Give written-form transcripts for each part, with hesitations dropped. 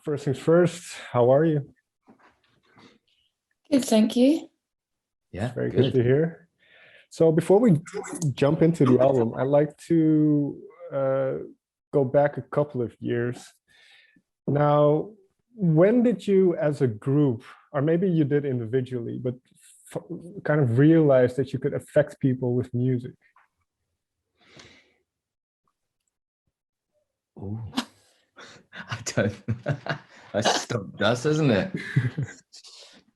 First things first, how are you? Good, thank you. Yeah, Very good to hear. So before we jump into the album, I'd like to go back a couple of years. Now, when did you as a group, or maybe you did individually, but kind of realize that you could affect people with music? Ooh. I don't. That's stumped us, isn't it?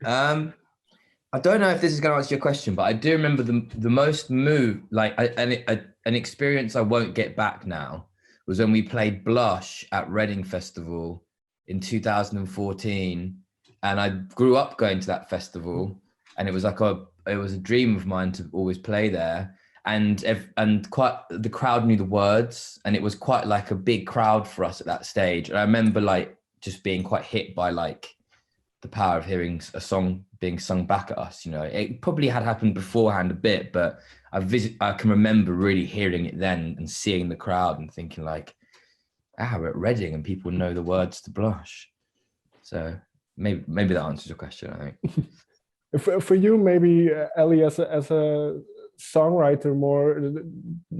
I don't know if this is going to answer your question, but I do remember the most move, like an experience I won't get back now, was when we played Blush at Reading Festival in 2014, and I grew up going to that festival, and it was like it was a dream of mine to always play there. And quite the crowd knew the words, and it was quite like a big crowd for us at that stage. And I remember like just being quite hit by like the power of hearing a song being sung back at us. You know, it probably had happened beforehand a bit, but I can remember really hearing it then and seeing the crowd and thinking like, we're at Reading and people know the words to Blush. So maybe that answers your question, I think. For you, maybe Ellie, as a songwriter more,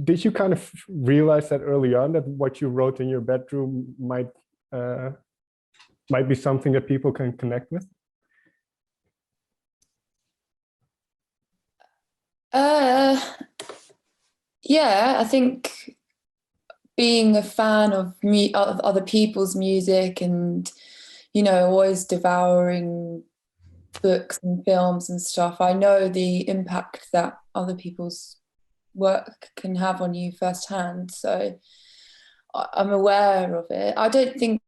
did you kind of realize that early on that what you wrote in your bedroom might be something that people can connect with? Yeah, I think being a fan of other people's music and, you know, always devouring books and films and stuff, I know the impact that other people's work can have on you firsthand. So I'm aware of it. I don't think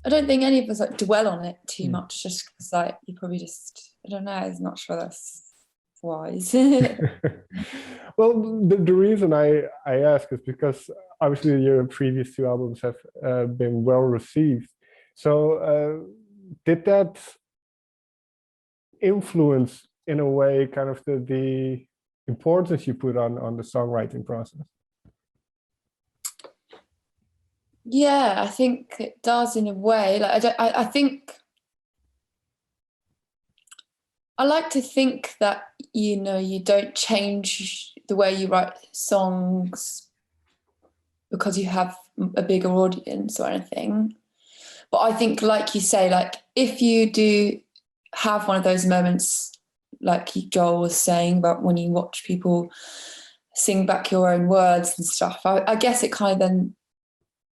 any of us like dwell on it too much, just because like you probably just, I don't know, I'm not sure that's wise. Well, the reason I ask is because obviously your previous two albums have been well received. So did that influence in a way kind of the importance you put on the songwriting process? Yeah, I think it does in a way. Like I think I like to think that, you know, you don't change the way you write songs because you have a bigger audience or anything. But I think, like you say, like if you do have one of those moments, like Joel was saying about when you watch people sing back your own words and stuff, I guess it kind of then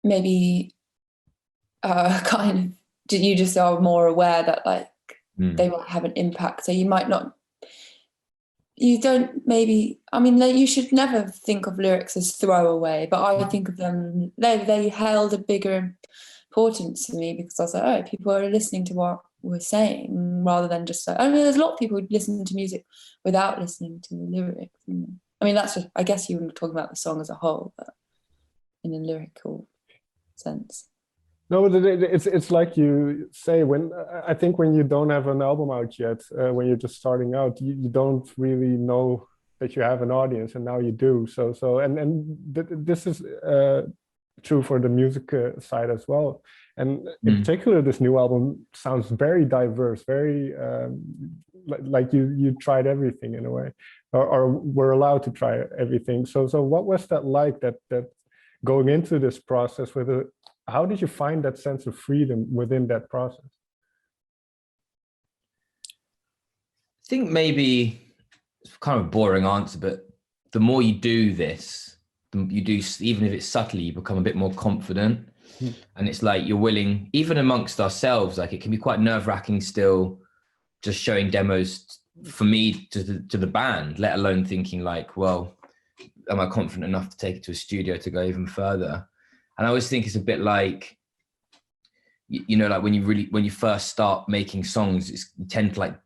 maybe kind of you just are more aware that like they might have an impact. So you don't maybe, I mean, you should never think of lyrics as throwaway, but I think of them, they held a bigger importance to me because I was like, oh, people are listening to what we're saying rather than just like, I mean, there's a lot of people who listen to music without listening to the lyrics. I mean, that's just, I guess you were talking about the song as a whole, but in a lyrical sense. No, it's like you say, when I think when you don't have an album out yet, when you're just starting out, you don't really know that you have an audience, and now you do. So this is true for the music side as well. And in particular, this new album sounds very diverse, very like you tried everything in a way, or were allowed to try everything. So what was that like? That going into this process with a how did you find that sense of freedom within that process? I think maybe it's kind of a boring answer, but the more you do this, you do, even if it's subtly, you become a bit more confident. And it's like you're willing, even amongst ourselves, like it can be quite nerve-wracking still just showing demos for me to the band, let alone thinking like, well, am I confident enough to take it to a studio to go even further? And I always think it's a bit like, you know, like when you first start making songs, you tend to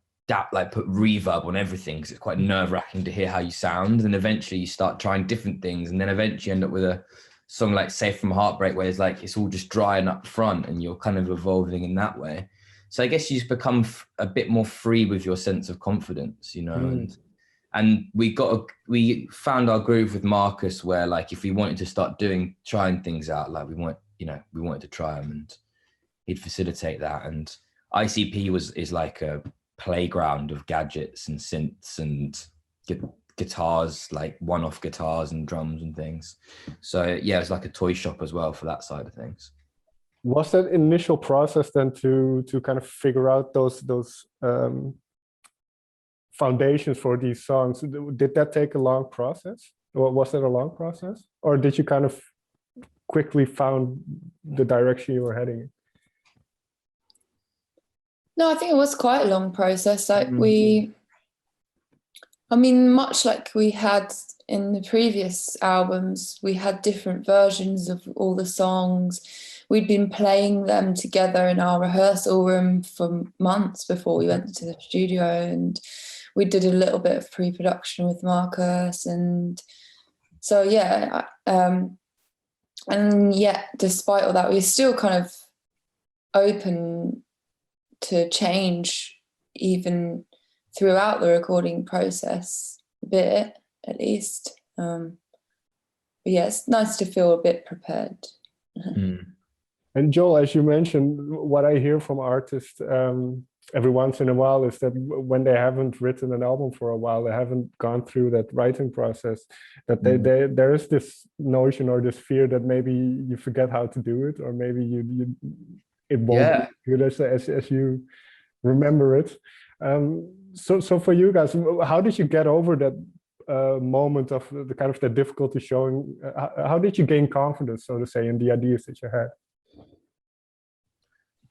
put reverb on everything because it's quite nerve-wracking to hear how you sound. And eventually you start trying different things, and then eventually you end up with a song like Safe from Heartbreak, where it's like it's all just dry and up front, and you're kind of evolving in that way. So I guess you just become a bit more free with your sense of confidence, you know. And we found our groove with Marcus, where like if we wanted to start trying things out, like we wanted to try them, and he'd facilitate that. And ICP is like a playground of gadgets and synths and guitars, like one-off guitars and drums and things. So yeah, it's like a toy shop as well for that side of things. Was that initial process then to kind of figure out those foundations for these songs? Did that take a long process? Or was that a long process? Or did you kind of quickly found the direction you were heading in? No, I think it was quite a long process. Like much like we had in the previous albums, we had different versions of all the songs. We'd been playing them together in our rehearsal room for months before we went to the studio, and we did a little bit of pre-production with Marcus. And so, yeah, and yet despite all that, we were still kind of open to change even throughout the recording process, a bit at least. But yeah, it's nice to feel a bit prepared. And Joel, as you mentioned, what I hear from artists every once in a while is that when they haven't written an album for a while, they haven't gone through that writing process, that there is this notion or this fear that maybe you forget how to do it, or maybe it won't be good as you remember it. So for you guys, how did you get over that moment of the kind of the difficulty showing? How did you gain confidence, so to say, in the ideas that you had?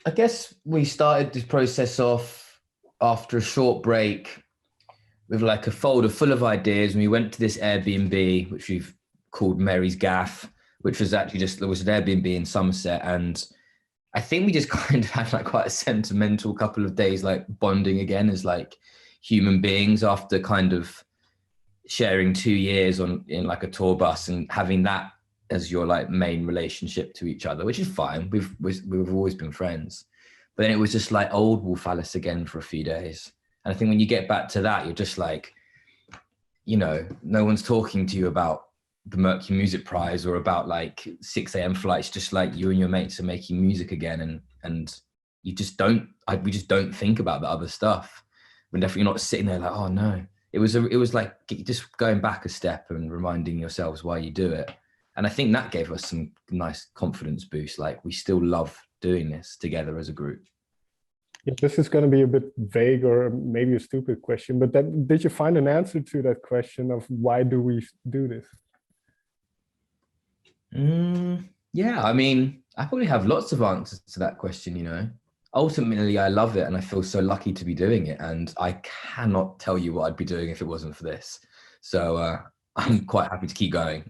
I guess we started this process off after a short break with like a folder full of ideas. And we went to this Airbnb, which we've called Mary's Gaff, which was actually there was an Airbnb in Somerset. And I think we just kind of had like quite a sentimental couple of days, like bonding again as like human beings after kind of sharing 2 years in like a tour bus and having that as your like main relationship to each other, which is fine. We've always been friends, but then it was just like old Wolf Alice again for a few days. And I think when you get back to that, you're just like, no one's talking to you about the Mercury Music Prize or about like 6 a.m. flights, just like you and your mates are making music again. And you just we just don't think about the other stuff. We're definitely not sitting there like, oh no. It was like just going back a step and reminding yourselves why you do it. And I think that gave us some nice confidence boost. Like we still love doing this together as a group. Yeah, this is going to be a bit vague or maybe a stupid question, but did you find an answer to that question of why do we do this? Yeah, I mean, I probably have lots of answers to that question, Ultimately, I love it and I feel so lucky to be doing it. And I cannot tell you what I'd be doing if it wasn't for this. So I'm quite happy to keep going.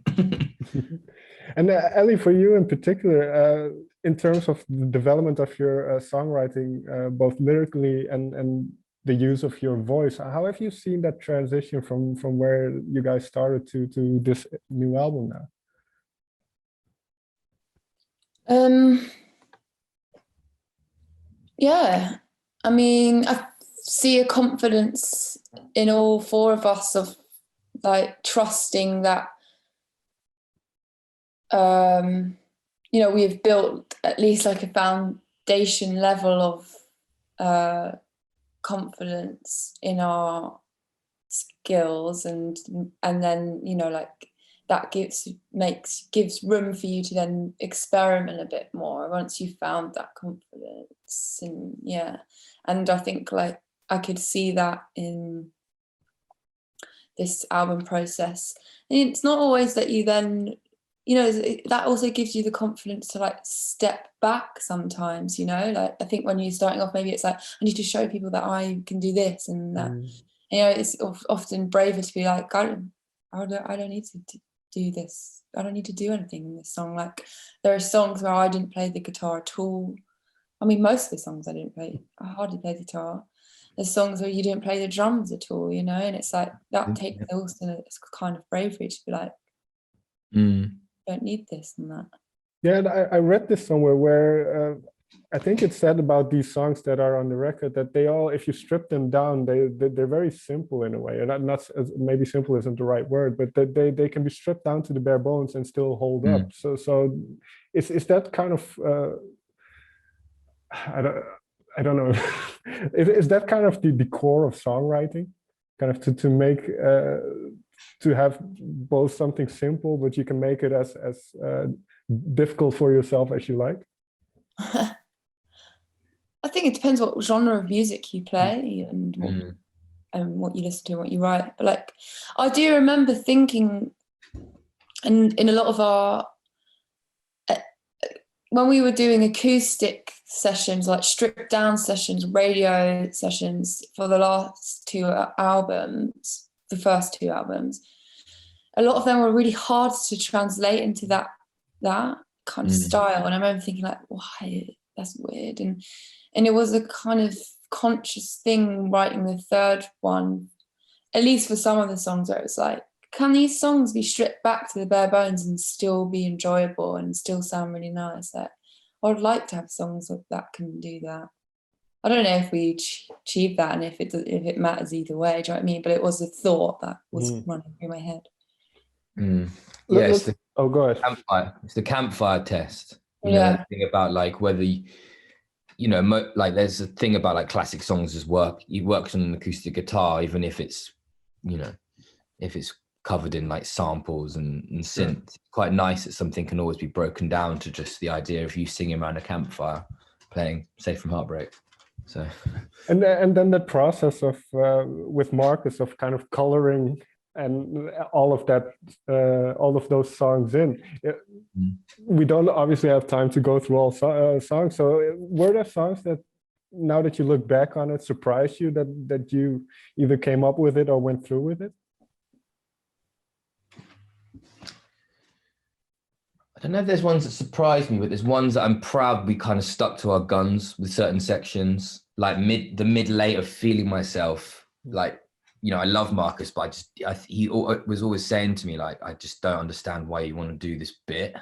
And Ellie, for you in particular, in terms of the development of your songwriting, both lyrically and the use of your voice, how have you seen that transition from where you guys started to this new album now? Yeah, I mean, I see a confidence in all four of us of like trusting that we've built at least like a foundation level of confidence in our skills, and then like that gives room for you to then experiment a bit more once you've found that confidence. And I think like I could see that in this album process. And it's not always that you then that also gives you the confidence to like step back sometimes, like I think when you're starting off, maybe it's like I need to show people that I can do this and that. It's often braver to be like, I don't need to do this. I don't need to do anything in this song. Like there are songs where I didn't play the guitar at all. I mean, most of the songs I hardly play the guitar. There's songs where you didn't play the drums at all, and it's like that takes also it's kind of bravery to be like, don't need this and that. Yeah, and I read this somewhere where I think it said about these songs that are on the record that they all, if you strip them down, they're very simple in a way. And not maybe simple isn't the right word, but they can be stripped down to the bare bones and still hold up. So is that kind of I don't know. Is that kind of the core of songwriting? Kind of to make to have both something simple, but you can make it as difficult for yourself as you like? I think it depends what genre of music you play and what you listen to and what you write. But like, I do remember thinking, and in a lot of our when we were doing acoustic sessions, like stripped down sessions, radio sessions for the last two albums, the first two albums, a lot of them were really hard to translate into that kind of style. And I remember thinking like, why? That's weird. And it was a kind of conscious thing writing the third one, at least for some of the songs, where it was like, can these songs be stripped back to the bare bones and still be enjoyable and still sound really nice? Like, I would like to have songs that can do that. I don't know if we achieve that and if it matters either way. Do you know what I mean? But it was a thought that was running through my head. Yeah, it's the, go ahead. Campfire. It's the campfire test. You know, that thing about like whether you know, like there's a thing about like classic songs as work. You work on an acoustic guitar, even if it's, you know, if it's covered in like samples and synth. It's quite nice that something can always be broken down to just the idea of you singing around a campfire, playing "Safe from Heartbreak." So, and then the process of with Marcus of kind of coloring and all of that, all of those songs in. We don't obviously have time to go through all songs. So were there songs that, now that you look back on it, surprised you that you either came up with it or went through with it? I don't know if there's ones that surprised me, but there's ones that I'm proud we kind of stuck to our guns with certain sections, like the mid-late of Feeling Myself. Like, you know, I love Marcus, but he was always saying to me, like, I just don't understand why you want to do this bit.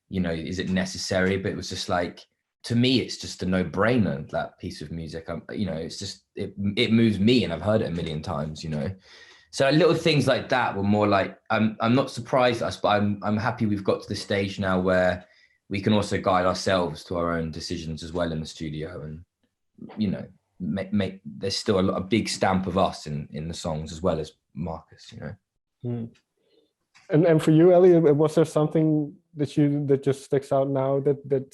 You know, is it necessary? But it was just like, to me, it's just a no-brainer, that piece of music. You know, it's just, it moves me, and I've heard it a million times, you know. So little things like that were more like, I'm not surprised us, but I'm happy we've got to the stage now where we can also guide ourselves to our own decisions as well in the studio, and, you know, make there's still a big stamp of us in the songs as well as Marcus, you know. And for you, Ellie, was there something that just sticks out now that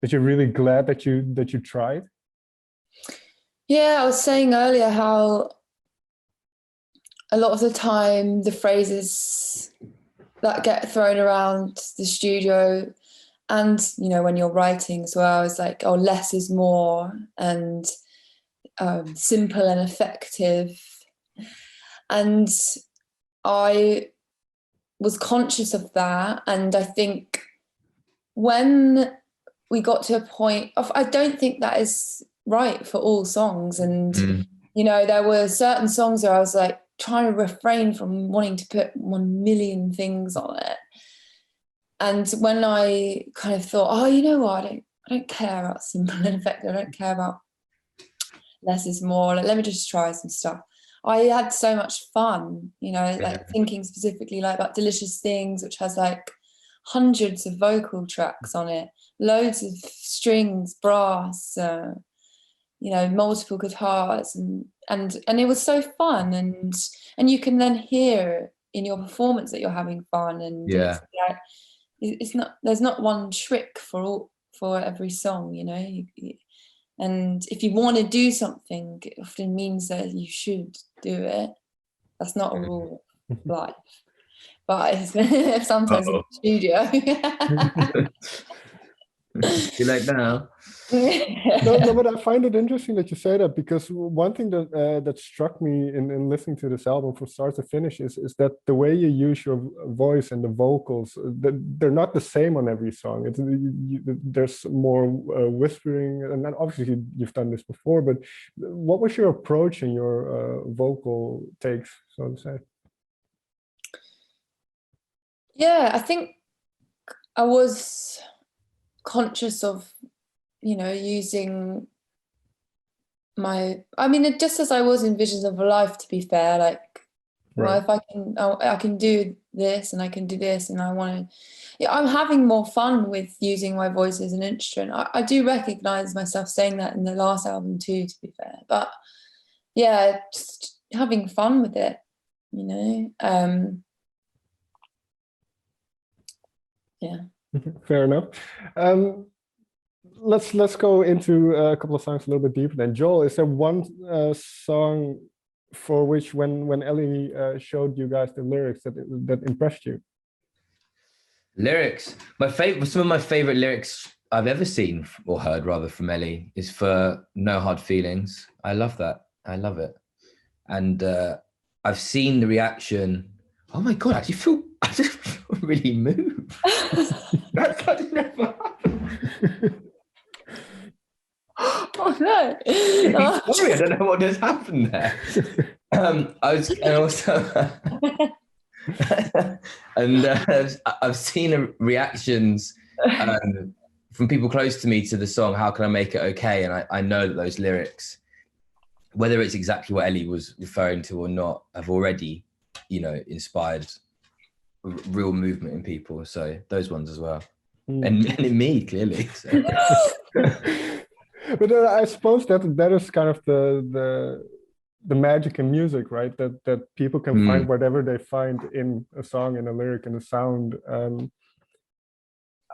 you're really glad that you tried? Yeah, I was saying earlier how a lot of the time the phrases that get thrown around the studio, and, you know, when you're writing as well, it's like, oh, less is more, and simple and effective. And I was conscious of that. And I think when we got to a point of, I don't think that is right for all songs. And, you know, there were certain songs where I was like trying to refrain from wanting to put 1 million things on it. And when I kind of thought, oh, you know what, I don't care about simple and effective. I don't care about less is more. Like, let me just try some stuff. I had so much fun, you know, like thinking specifically like about Delicious Things, which has like hundreds of vocal tracks on it, loads of strings, brass, you know, multiple guitars, and it was so fun, and you can then hear in your performance that you're having fun, and it's not, there's not one trick for every song, you know. And if you want to do something, it often means that you should do it. That's not a rule of life, but sometimes in the studio. You like now? No, but I find it interesting that you say that, because one thing that struck me in listening to this album from start to finish is that the way you use your voice and the vocals, they're not the same on every song. There's more whispering, and obviously you've done this before, but what was your approach in your vocal takes, so to say? Yeah, I think I was conscious of, you know, using just as I was in Visions of a Life, to be fair, like, well, if I can do this and I can do this and I want to. Yeah, I'm having more fun with using my voice as an instrument. I do recognize myself saying that in the last album too, to be fair. But yeah, just having fun with it, you know. Yeah. Fair enough. Let's go into a couple of songs a little bit deeper then. Joel, is there one song for which when Ellie showed you guys the lyrics that impressed you? Lyrics. Some of my favorite lyrics I've ever seen or heard rather from Ellie is for No Hard Feelings. I love that. I love it. And I've seen the reaction. Oh my God, I just feel really moved. That never happened. Oh no. Sorry, I don't know what just happened there. I've seen reactions from people close to me to the song How Can I Make It Okay? And I know that those lyrics, whether it's exactly what Ellie was referring to or not, have already, you know, inspired real movement in people. So those ones as well. And in me, clearly. So. But I suppose that is kind of the magic in music, right? That people can find whatever they find in a song, in a lyric, in a sound.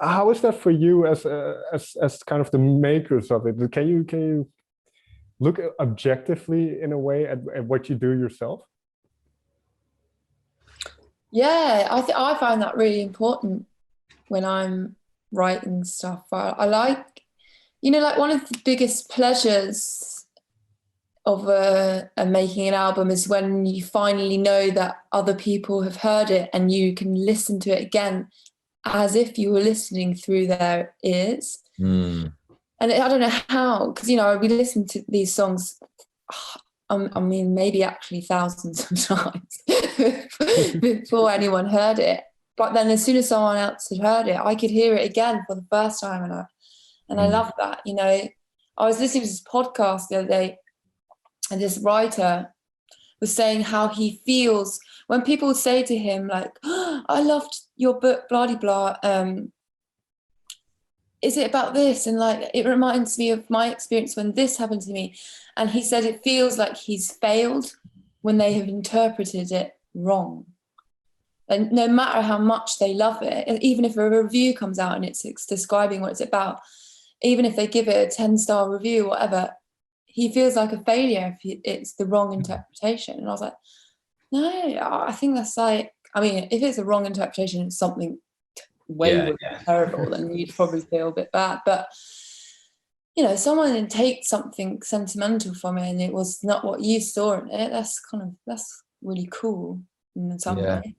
How is that for you as kind of the makers of it? Can you look objectively in a way at what you do yourself? Yeah, I find that really important when I'm writing stuff. I like, you know, like one of the biggest pleasures of making an album is when you finally know that other people have heard it and you can listen to it again as if you were listening through their ears. And I don't know how, because, you know, we listen to these songs, I mean, maybe actually thousands of times before anyone heard it. But then as soon as someone else had heard it, I could hear it again for the first time. And I love that, you know. I was listening to this podcast the other day, and this writer was saying how he feels when people say to him, like, oh, I loved your book, blah, blah, blah. Is it about this? And like, it reminds me of my experience when this happened to me. And he said it feels like he's failed when they have interpreted it wrong. And no matter how much they love it, even if a review comes out and it's describing what it's about, even if they give it a 10-star review, whatever, he feels like a failure if it's the wrong interpretation. And I was like, no, I think that's like, I mean, if it's a wrong interpretation, it's something way terrible, then you'd probably feel a bit bad. But, you know, someone can take something sentimental from it and it was not what you saw in it. That's really cool in some way.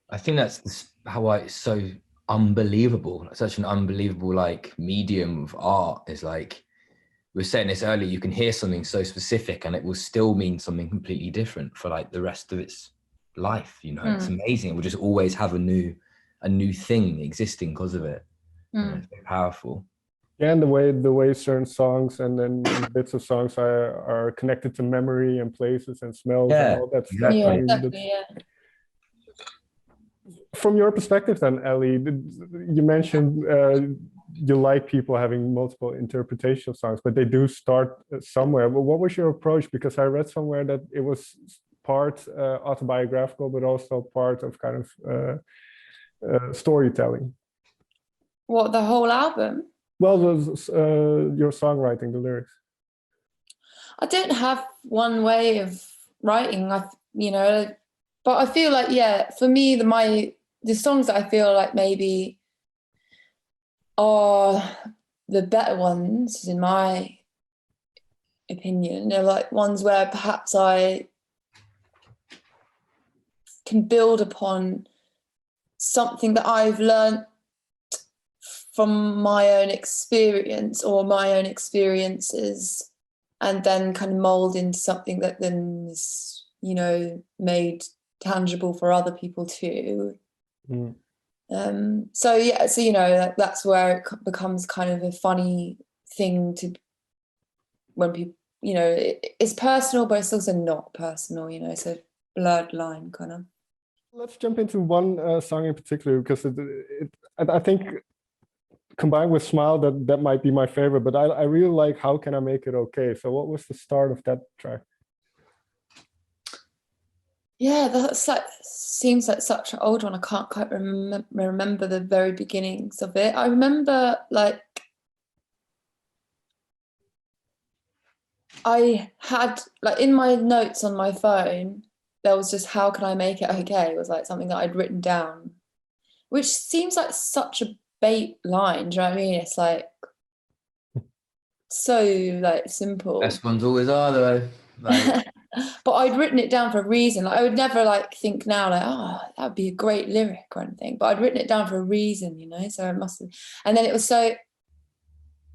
I think that's how it's so unbelievable, such an unbelievable like medium of art is like, we were saying this earlier, you can hear something so specific and it will still mean something completely different for like the rest of its life, you know. It's amazing. It will just always have a new thing existing because of it. You know, it's very powerful. Yeah, and the way certain songs and then bits of songs are connected to memory and places and smells and all that stuff. Exactly. I mean, from your perspective then, Ellie, you mentioned you like people having multiple interpretations of songs, but they do start somewhere. But what was your approach? Because I read somewhere that it was part autobiographical, but also part of kind of storytelling. What, the whole album? Well, your songwriting, the lyrics. I don't have one way of writing, you know, but I feel like, yeah, for me, the songs that I feel like maybe are the better ones, in my opinion, they're like ones where perhaps I can build upon something that I've learned from my own experience or my own experiences, and then kind of mold into something that then is, you know, made tangible for other people too. So you know, that's where it becomes kind of a funny thing to, when people, you know, it's personal, but it's also not personal, you know, it's a blurred line kind of. Let's jump into one song in particular, because I think combined with Smile, that might be my favorite, but I really like How Can I Make It Okay? So what was the start of that track? Yeah, that's like, seems like such an old one. I can't quite remember the very beginnings of it. I remember like I had like in my notes on my phone, there was just How Can I Make It Okay? It was like something that I'd written down, which seems like such a bait line. Do you know what I mean? It's like so like simple. Best ones always are though. Like, but I'd written it down for a reason. Like I would never like think now like, oh, that would be a great lyric or anything. But I'd written it down for a reason, you know. So it must have. And then it was so,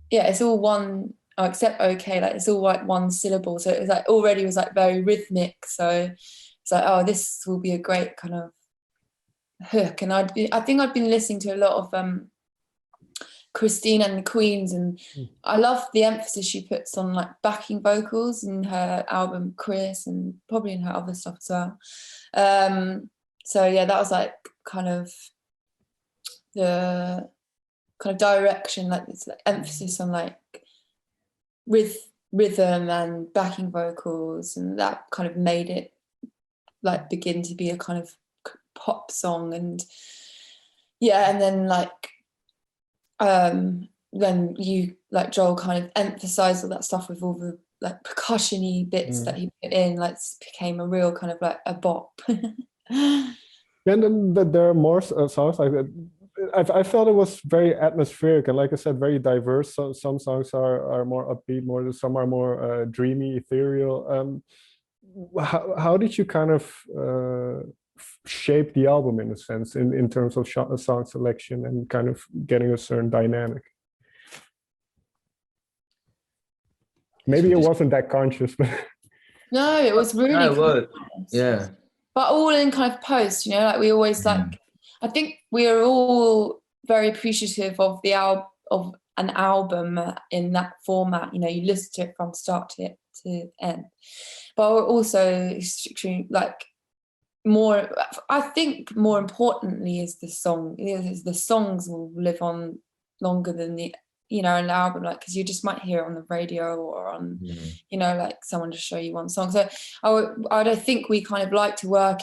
yeah, it's all one. Oh, except okay, like it's all like one syllable. So it was like already was like very rhythmic. So it's like, oh, this will be a great kind of hook. And I think I'd been listening to a lot of Christine and the Queens, and I love the emphasis she puts on like backing vocals in her album Chris, and probably in her other stuff as well. So yeah, that was like kind of the kind of direction, like this like emphasis on like rhythm and backing vocals, and that kind of made it like begin to be a kind of pop song. And yeah, and then like when you like Joel kind of emphasized all that stuff with all the like percussion-y bits that he put in, like became a real kind of like a bop. And then there are more songs like that. I felt it was very atmospheric, and like I said, very diverse. So some songs are more upbeat, some are more dreamy, ethereal. How did you kind of shape the album in a sense, in terms of song selection and kind of getting a certain dynamic? Maybe it wasn't that conscious, but no, it was really yeah. But all in kind of post, you know, like we always like. I think we are all very appreciative of of an album in that format. You know, you listen to it from start to end. But we're also extremely like more. I think more importantly is the song. The songs will live on longer than an album, like because you just might hear it on the radio or on like someone just show you one song. So I don't think we kind of like to work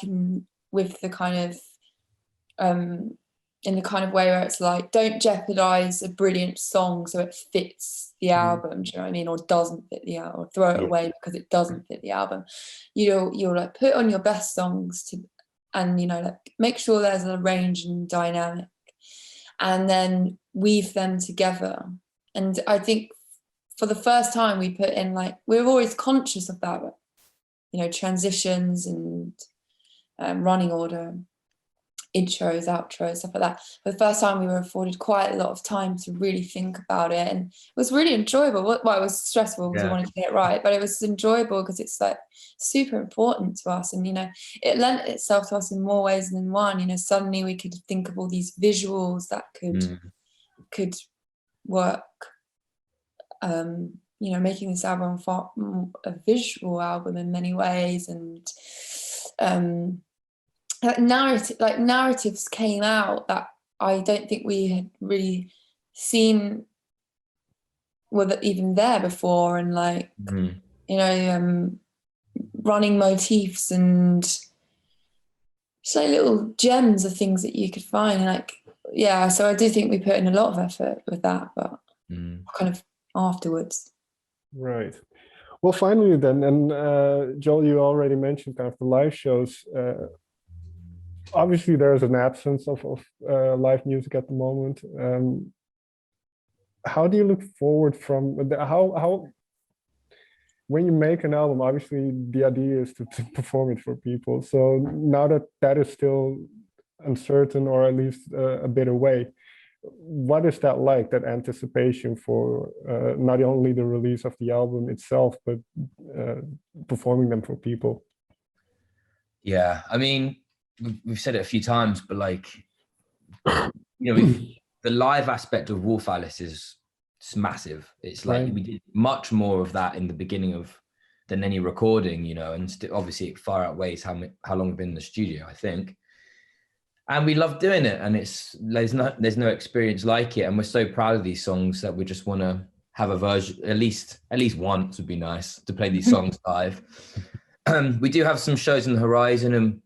with the kind of in the kind of way where it's like, don't jeopardize a brilliant song so it fits the album, do you know what I mean, or doesn't fit the album, or throw it away because it doesn't fit the album. You'll like put on your best songs and like make sure there's a range and dynamic, and then weave them together. And I think for the first time we put in, like, we're always conscious of that, transitions and running order, intros, outros, stuff like that. For the first time we were afforded quite a lot of time to really think about it, and it was really enjoyable. Well, it was stressful because I wanted to get it right, but it was enjoyable because it's like super important to us, and it lent itself to us in more ways than one. Suddenly we could think of all these visuals that could work, making this album a visual album in many ways. And narratives came out that I don't think we had really seen were even there before, and running motifs and just like little gems of things that you could find, and so I do think we put in a lot of effort with that, but kind of afterwards. Right. Well, finally then, and Joel, you already mentioned kind of the live shows. Obviously, there's an absence of live music at the moment. How do you look forward from how when you make an album? Obviously, the idea is to perform it for people. So now that is still uncertain, or at least a bit away, what is that like? That anticipation for not only the release of the album itself, but performing them for people. Yeah, I mean, we've said it a few times, but the live aspect of Wolf Alice is massive. It's like we did much more of that in the beginning than any recording, and obviously it far outweighs how long we've been in the studio, I think. And we love doing it, and there's no experience like it, and we're so proud of these songs that we just want to have a version, at least once would be nice to play these songs live. We do have some shows on the horizon, and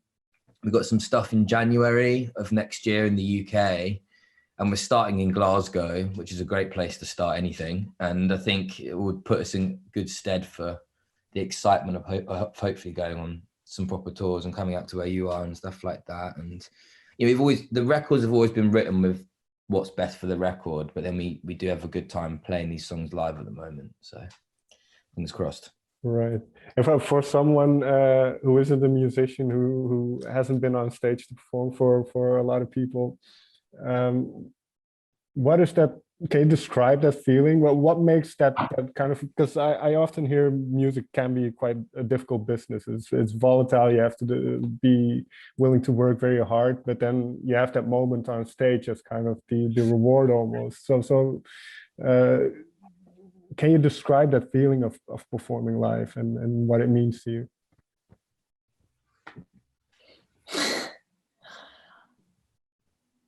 we've got some stuff in January of next year in the UK, and we're starting in Glasgow, which is a great place to start anything, and I think it would put us in good stead for the excitement of hopefully going on some proper tours and coming out to where you are and stuff like that. And the records have always been written with what's best for the record, but then we do have a good time playing these songs live at the moment, so fingers crossed. Right. And for someone who isn't a musician, who hasn't been on stage to perform for a lot of people, what is that? Can you describe that feeling? What makes that kind of, because I often hear music can be quite a difficult business. It's volatile. You have to be willing to work very hard, but then you have that moment on stage as kind of the reward almost. So can you describe that feeling of performing live and what it means to you?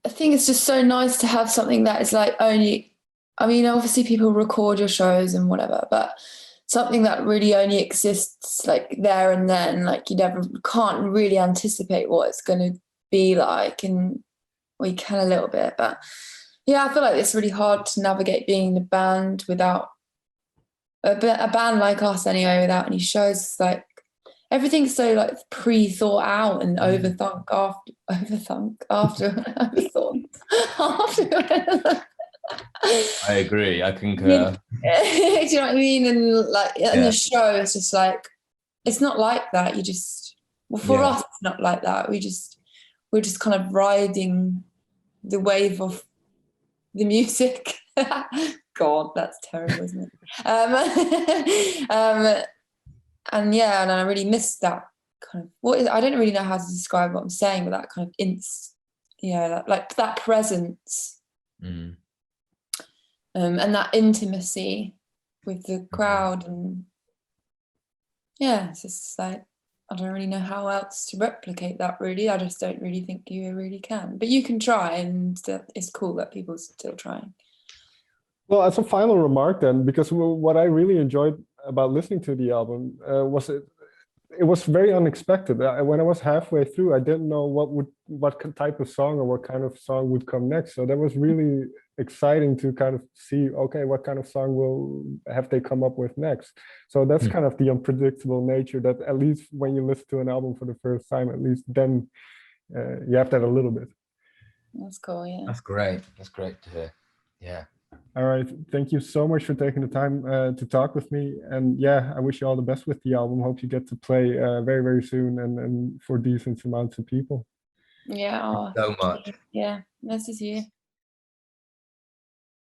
I think it's just so nice to have something that is like only, I mean, obviously people record your shows and whatever, but something that really only exists like there and then, like you can't really anticipate what it's going to be like, and we can a little bit, but yeah, I feel like it's really hard to navigate being in a band without a band like us anyway, without any shows. It's like everything's so like pre-thought out and overthought after. I agree. I concur. Do you know what I mean? And like in the show, it's just like it's not like that. You just for us, it's not like that. We're just kind of riding the wave of the music. God, that's terrible, isn't it? And yeah, and I really miss that kind of I don't really know how to describe what I'm saying, but that kind of like that presence, and that intimacy with the crowd, and it's just like I don't really know how else to replicate that. Really, I just don't really think you really can. But you can try, and it's cool that people are still trying. Well, as a final remark then, because what I really enjoyed about listening to the album was it was very unexpected. When I was halfway through, I didn't know what type of song or what kind of song would come next. So that was really exciting to kind of see, okay, what kind of song have they come up with next? So that's kind of the unpredictable nature that at least when you listen to an album for the first time, at least then you have that a little bit. That's cool, yeah. That's great. That's great to hear. Yeah. All right. Thank you so much for taking the time to talk with me. And yeah, I wish you all the best with the album. Hope you get to play very, very soon and for decent amounts of people. Yeah. So much. Yeah. Nice to see you.